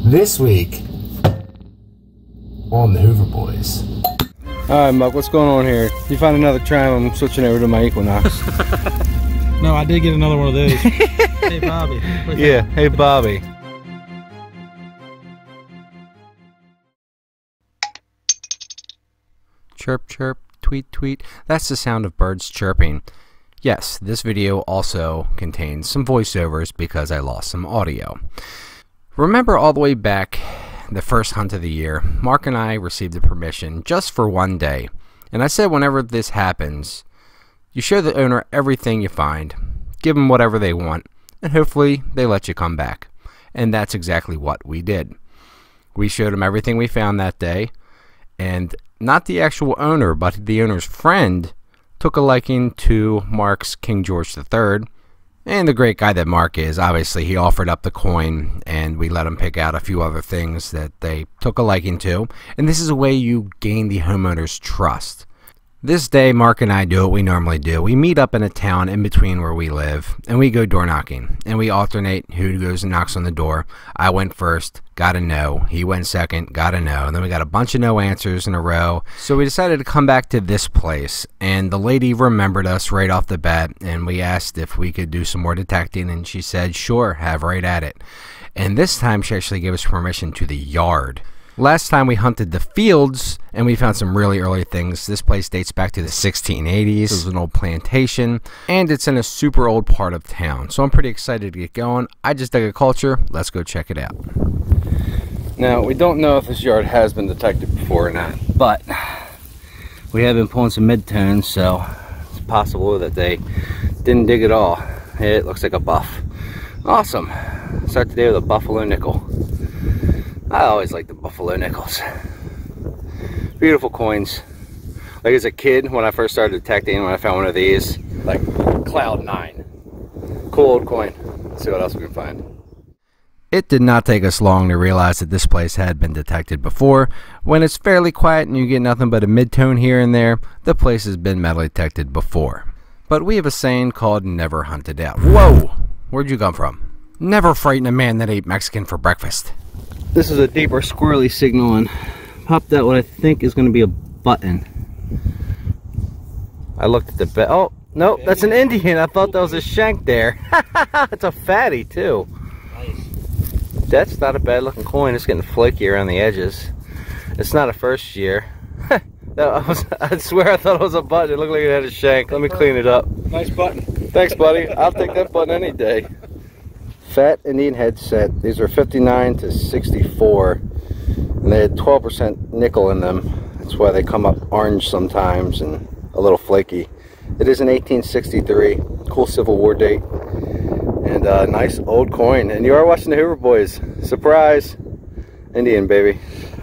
This week on the Hoover Boys. Alright, Muck, what's going on here? You find another tram, I'm switching over to my Equinox. No, I did get another one of those. Hey, Bobby. Yeah, hey, Bobby. Chirp, chirp, tweet, tweet. That's the sound of birds chirping. Yes, this video also contains some voiceovers because I lost some audio. Remember all the way back, the first hunt of the year, Mark and I received a permission just for one day. And I said whenever this happens, you show the owner everything you find, give them whatever they want, and hopefully they let you come back. And that's exactly what we did. We showed them everything we found that day, and not the actual owner, but the owner's friend took a liking to Mark's King George III. And the great guy that Mark is, obviously he offered up the coin, and we let him pick out a few other things that they took a liking to. And this is a way you gain the homeowner's trust. This day, Mark and I do what we normally do. We meet up in a town in between where we live, and we go door knocking. And we alternate who goes and knocks on the door. I went first, got a no. He went second, got a no. And then we got a bunch of no answers in a row. So we decided to come back to this place. And the lady remembered us right off the bat, and we asked if we could do some more detecting, and she said, sure, have right at it. And this time, she actually gave us permission to the yard. Last time we hunted the fields, and we found some really early things. This place dates back to the 1680s. It was an old plantation, and it's in a super old part of town. So I'm pretty excited to get going. I just dug a culture. Let's go check it out. Now, we don't know if this yard has been detected before or not, but we have been pulling some mid-tones, so it's possible that they didn't dig at all. It looks like a buff. Awesome. Start the day with a buffalo nickel. I always like the buffalo nickels. Beautiful coins. Like as a kid, when I first started detecting, when I found one of these, like cloud 9. Cool old coin. Let's see what else we can find. It did not take us long to realize that this place had been detected before. When it's fairly quiet and you get nothing but a mid-tone here and there, the place has been metal detected before. But we have a saying called never hunted out. Whoa! Where'd you come from? Never frighten a man that ate Mexican for breakfast. This is a deeper squirrely signal, and popped out what I think is going to be a button. I looked at the bed. Oh, no, that's an Indian. I thought that was a shank there. It's a fatty, too. Nice. That's not a bad looking coin. It's getting flaky around the edges. It's not a first year. I swear I thought it was a button. It looked like it had a shank. Let me clean it up. Nice button. Thanks, buddy. I'll take that button any day. Fat Indian headset. These are 59 to 64, and they had 12% nickel in them. That's why they come up orange sometimes and a little flaky. It is an 1863, cool Civil War date, and a nice old coin. And you are watching the Hoover Boys. Surprise! Indian, baby.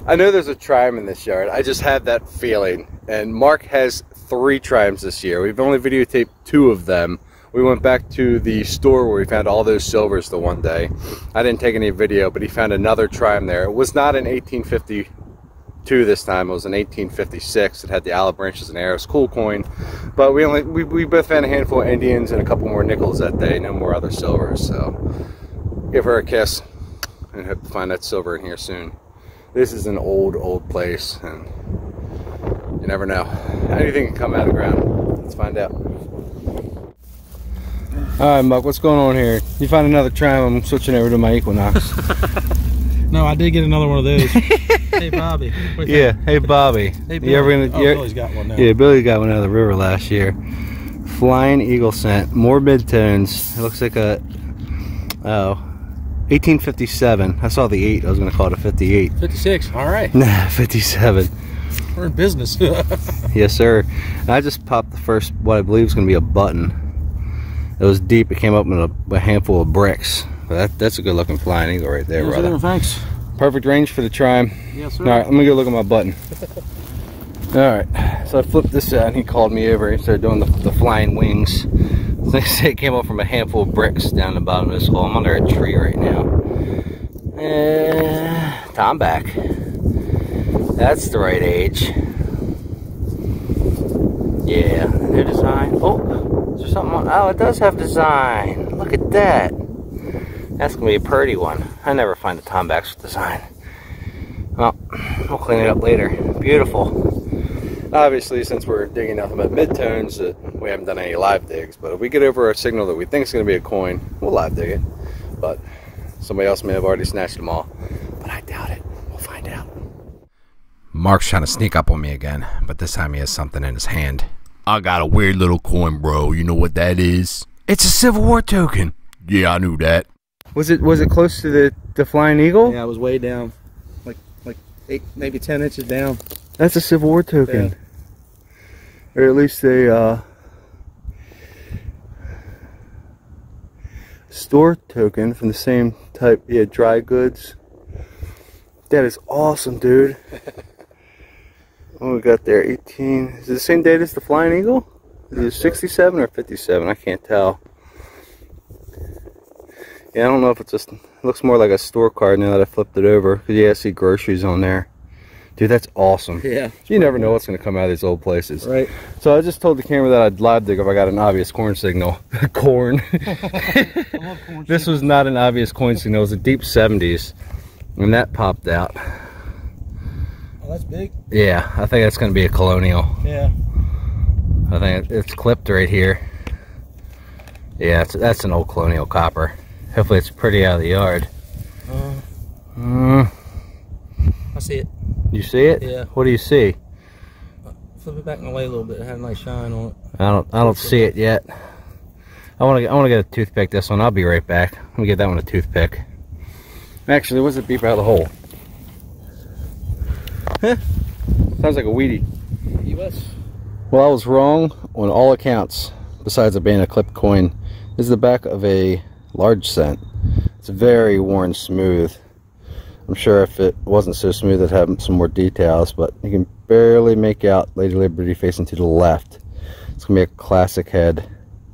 I know there's a trime in this yard. I just have that feeling. And Mark has 3 trimes this year. We've only videotaped 2 of them. We went back to the store where we found all those silvers the one day. I didn't take any video, but he found another trime there. It was not an 1852 this time. It was an 1856. It had the olive branches and arrows. Cool coin. But we both found a handful of Indians and a couple more nickels that day. No more other silvers. So give her a kiss and hope to find that silver in here soon. This is an old place, and you never know. Anything can come out of the ground. Let's find out. Alright, Muck, what's going on here? You find another tram, I'm switching over to my Equinox. No, I did get another one of those. Hey, Bobby. Yeah, hey, Bobby. Hey, Billy. Billy's got one now. Yeah, Billy got one out of the river last year. Flying Eagle scent, more mid-tones. It looks like a, 1857. I saw the 8, I was going to call it a 58. 56, alright. Nah, 57. We're in business. Yes, sir. I just popped the first, what I believe is going to be a button. It was deep. It came up in a handful of bricks. That's a good looking flying eagle right there, yes, brother. Sir, thanks. Perfect range for the trime. Yes, sir. All right, let me go look at my button. All right, so I flipped this out and he called me over. He started doing the flying wings. They say it came up from a handful of bricks down the bottom of this hole. I'm under a tree right now. I'm back. That's the right age. Yeah, new design. Oh, is there something on? Oh, it does have design. Look at that. That's gonna be a pretty one. I never find the Tombax design. Well, we'll clean it up later. Beautiful. Obviously, since we're digging nothing but midtones, we haven't done any live digs. But if we get over a signal that we think is gonna be a coin, we'll live dig it. But somebody else may have already snatched them all. But I doubt it. We'll find out. Mark's trying to sneak up on me again, but this time he has something in his hand. I got a weird little coin, bro. You know what that is? It's a Civil War token. Yeah, I knew that. Was it close to the Flying Eagle? Yeah, I was way down, like 8, maybe 10 inches down. That's a Civil War token, yeah. Or at least a store token from the same type. Yeah, dry goods. That is awesome, dude. What we got there? 18. Is it the same date as the Flying Eagle? Is it 67 or 57? I can't tell. Yeah, I don't know if it's just. It looks more like a store card now that I flipped it over. Cause yeah, I see groceries on there. Dude, that's awesome. Yeah. You never know what's gonna come out of these old places. Right. So I just told the camera that I'd live dig if I got an obvious corn signal. Corn. This was not an obvious coin signal. It was a deep 70s, and that popped out. Oh, that's big. Yeah, I think that's gonna be a colonial. Yeah. I think it's clipped right here. Yeah, that's an old colonial copper. Hopefully it's pretty out of the yard. I see it. You see it? Yeah. What do you see? Flip it back and away a little bit. It had a nice shine on it. I don't see it yet. I want to get a toothpick this one. I'll be right back. Let me get that one a toothpick. Actually, what's it beep out of the hole? Huh? Sounds like a weedy. US. Well, I was wrong on all accounts. Besides it being a clipped coin, this is the back of a large cent. It's very worn smooth. I'm sure if it wasn't so smooth it'd have some more details, but you can barely make out Lady Liberty facing to the left. It's gonna be a classic head,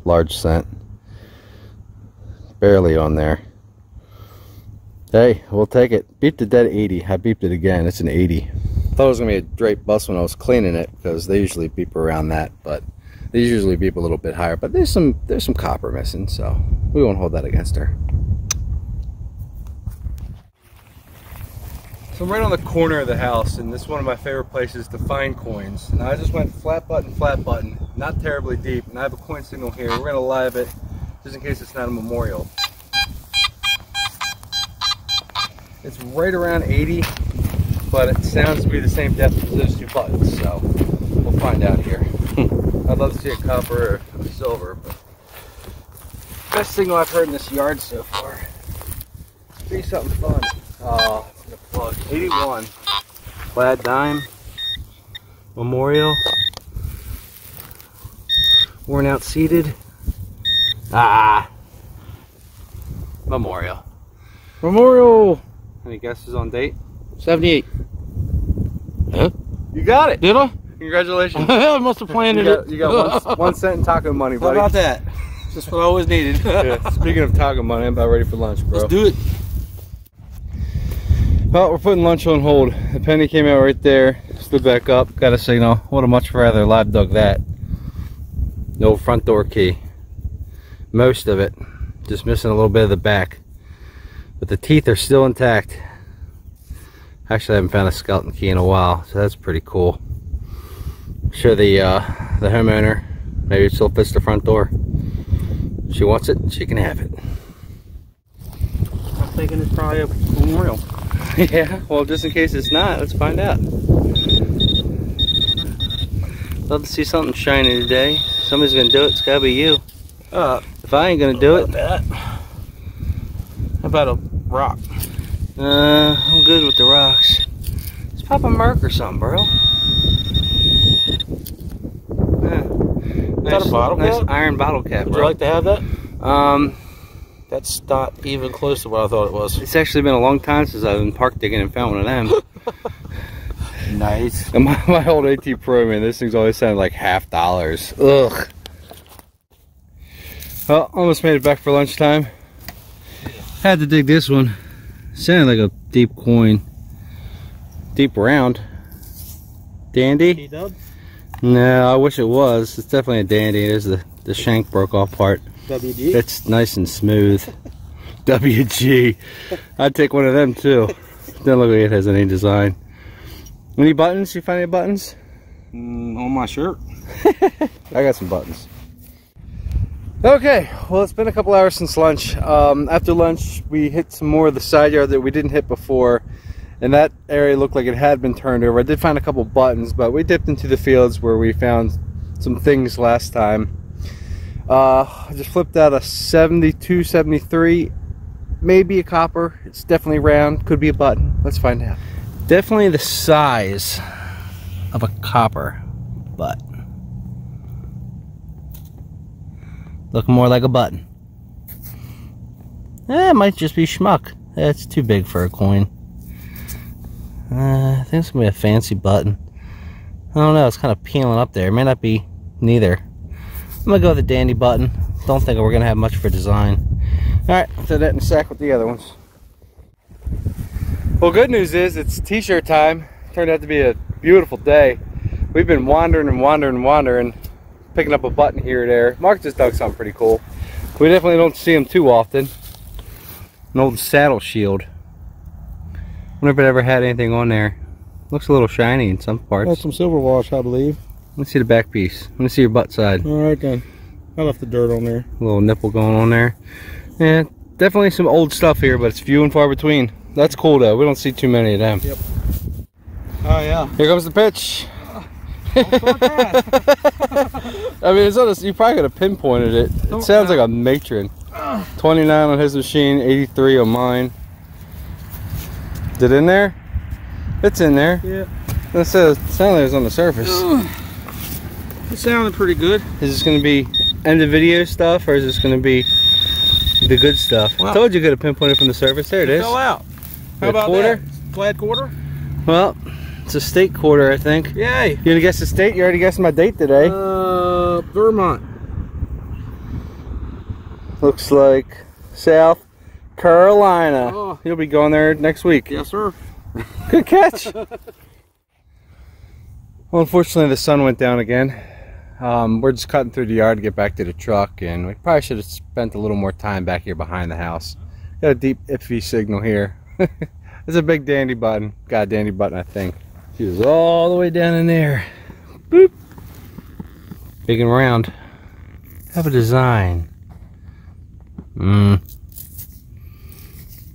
large cent. Barely on there. Hey, we'll take it. Beeped it dead 80. I beeped it again. It's an 80. Thought it was gonna be a straight bust when I was cleaning it because they usually beep around that, but these usually beep a little bit higher. But there's some copper missing, so we won't hold that against her. So I'm right on the corner of the house, and this is one of my favorite places to find coins. And I just went flat button, not terribly deep, and I have a coin signal here. We're gonna live it, just in case it's not a memorial. It's right around 80, but it sounds to be the same depth as those two buttons, so we'll find out here. I'd love to see a copper or a silver, but best signal I've heard in this yard so far. Be something fun. Oh, it's gonna plug. 81. Plaid dime. Memorial. Worn out seated. Ah. Memorial. Memorial. Any guesses on date? 78. Huh? You got it. Did I? Congratulations. I must have planned it. You got 1 cent in taco money, How buddy. about that? Just what I always needed. Yeah, speaking of taco money, I'm about ready for lunch, bro. Let's do it. Well, we're putting lunch on hold. The penny came out right there, stood back up, got a signal. Would have much rather live dug that. The old front door key. Most of it. Just missing a little bit of the back. But the teeth are still intact. Actually, I haven't found a skeleton key in a while, so that's pretty cool. I'm sure the homeowner, maybe it still fits the front door. If she wants it, she can have it. I'm thinking it's probably a memorial. Yeah, well, just in case it's not, let's find out. Love to see something shiny today. Somebody's gonna do it. It's gotta be you. If I ain't gonna do it, How about a rock? I'm good with the rocks. Let's pop a Merc or something, bro. Is that a bottle nice cap? iron bottle cap, Would bro. you like to have that? That's not even close to what I thought it was. It's actually been a long time since I've been park digging and found one of them. Nice. And my old AT Pro, man, this thing's always sounded like $50. Ugh. Well, almost made it back for lunchtime. Had to dig this one. Sounded like a deep coin. Deep round. Dandy? T-dub? No, I wish it was. It's definitely a dandy. There's the shank broke off part. WD? It's nice and smooth. WG. I'd take one of them too. Doesn't look like it has any design. Any buttons? You find any buttons? On my shirt. I got some buttons. Okay, well, it's been a couple hours since lunch. After lunch, we hit some more of the side yard that we didn't hit before, and that area looked like it had been turned over. I did find a couple buttons, but we dipped into the fields where we found some things last time. I just flipped out a 72, 73, maybe a copper. It's definitely round, could be a button. Let's find out. Definitely the size of a copper, but look more like a button. It might just be schmuck. It's too big for a coin. I think it's gonna be a fancy button. I don't know, it's kind of peeling up there. It may not be neither. I'm gonna go with a dandy button. Don't think we're gonna have much for design. Alright, I'll throw that in a sack with the other ones. Well, good news is it's t-shirt time. Turned out to be a beautiful day. We've been wandering and wandering and wandering, picking up a button here or there. Mark just dug something pretty cool. We definitely don't see them too often. An old saddle shield. Wonder if it ever had anything on there. Looks a little shiny in some parts. That's some silver wash, I believe. Let me see the back piece. Let me see your butt side. Alright then. I left the dirt on there. A little nipple going on there. Yeah, definitely some old stuff here, but it's few and far between. That's cool though. We don't see too many of them. Yep. Oh yeah. Here comes the pitch. I mean, it's on a, you probably could have pinpointed it. It sounds like a matron. 29 on his machine, 83 on mine. Is it in there? It's in there. Yeah. It sounded like it was on the surface. It sounded pretty good. Is this going to be end of video stuff, or is this going to be the good stuff? Well, I told you could have pinpointed from the surface. There it is. Fell out. How A about quarter? that? Flat quarter? Well, it's a state quarter, I think. Yay. You gonna guess the state? You already guessed my date today. Vermont. Looks like South Carolina. Oh. You'll be going there next week. Yes, sir. Good catch. Well, unfortunately, the sun went down again. We're just cutting through the yard to get back to the truck, and we probably should have spent a little more time back here behind the house. Got a deep iffy signal here. There's a big dandy button. Got a dandy button, I think. She was all the way down in there. Boop. Big and round. Have a design.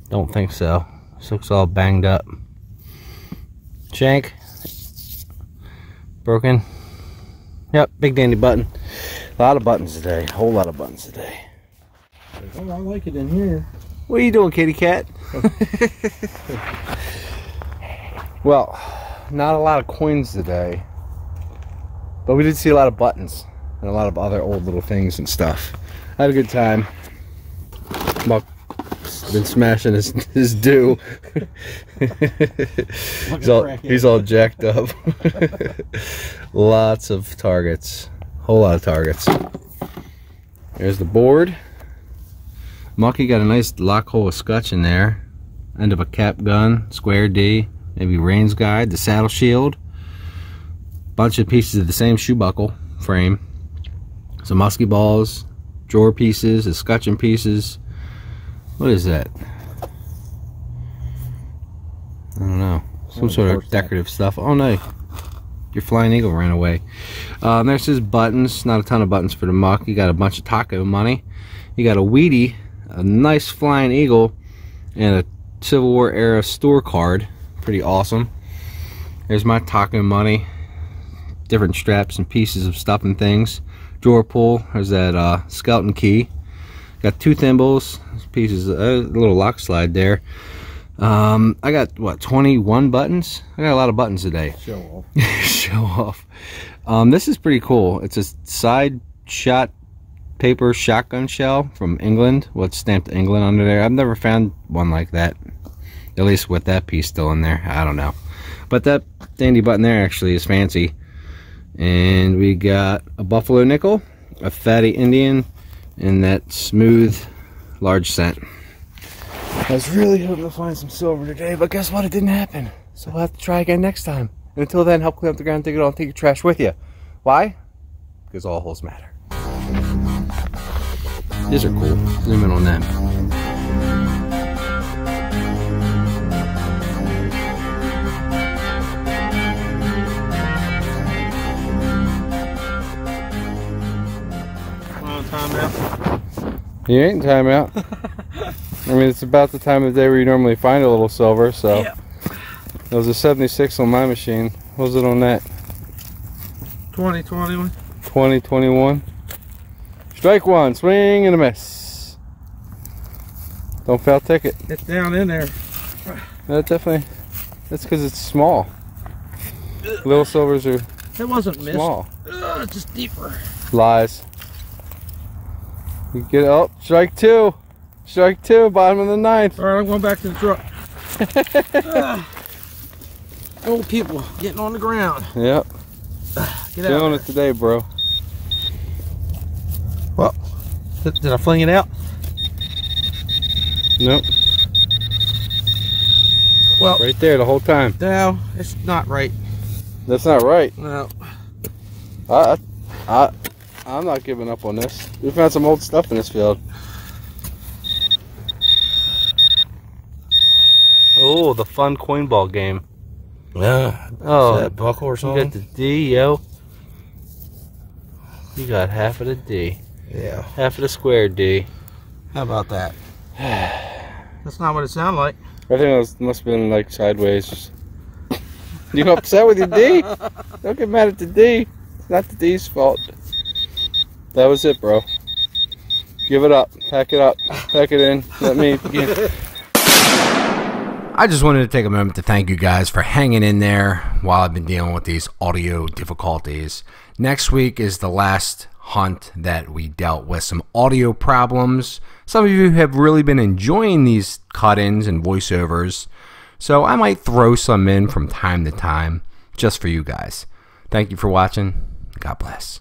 Don't think so. This looks all banged up. Shank. Broken. Yep, big dandy button. A lot of buttons today. A whole lot of buttons today. Oh, I like it in here. What are you doing, kitty cat? Well, not a lot of coins today, but we did see a lot of buttons and a lot of other old little things and stuff. I had a good time. Buck's been smashing his dew. he's all jacked up. Lots of targets. Whole lot of targets. There's the board. Mucky got a nice lock hole of scotch in there. End of a cap gun, square D, maybe Rain's guide, the saddle shield. Bunch of pieces of the same shoe buckle frame. Some musky balls, drawer pieces, a scutcheon pieces. What is that? I don't know. Some sort of decorative stuff. Oh no, your flying eagle ran away. There's his buttons. Not a ton of buttons for the muck. You got a bunch of taco money. You got a Wheatie, a nice flying eagle, and a Civil War era store card. Pretty awesome. There's my taco money. Different straps and pieces of stuff and things. Drawer pull. There's that skeleton key. Got two thimbles. Pieces. A little lock slide there. I got what, 21 buttons? I got a lot of buttons today. Show off. Show off. This is pretty cool. It's a side shot paper shotgun shell from England. What's stamped England under there? I've never found one like that. At least with that piece still in there. I don't know. But that dandy button there actually is fancy. And we got a buffalo nickel, a fatty Indian, and that smooth large cent. I was really hoping to find some silver today, but guess what? It didn't happen. So we'll have to try again next time. And until then, help clean up the ground, dig it all, and take your trash with you. Why? Because all holes matter. These are cool. Zoom in on them. You ain't in timeout. I mean, it's about the time of day where you normally find a little silver, so. Yeah. It was a 76 on my machine. What was it on that? 2021. 2021. Strike one, swing and a miss. Don't foul ticket. It's down in there. That definitely, that's because it's small. Little silvers are It wasn't missed. small. It's just deeper. Lies. You get, oh, strike two. Strike two, bottom of the ninth. All right, I'm going back to the truck. Old people getting on the ground. Yep. Get out. Doing it today, bro. Well, did I fling it out? Nope. Well, Right there the whole time. no, it's not right. That's not right. No. I'm not giving up on this. We found some old stuff in this field. Oh, the fun coin ball game. Yeah. Oh, Is that buckle or you something? got the D, yo. You got half of the D. Yeah. Half of the square D. How about that? That's not what it sounded like. I think it must have been like sideways. You upset with your D? Don't get mad at the D. It's not the D's fault. That was it, bro. Give it up. Pack it up. Pack it in. Let me begin. I just wanted to take a moment to thank you guys for hanging in there while I've been dealing with these audio difficulties. Next week is the last hunt that we dealt with some audio problems. Some of you have really been enjoying these cut-ins and voiceovers, so I might throw some in from time to time just for you guys. Thank you for watching. God bless.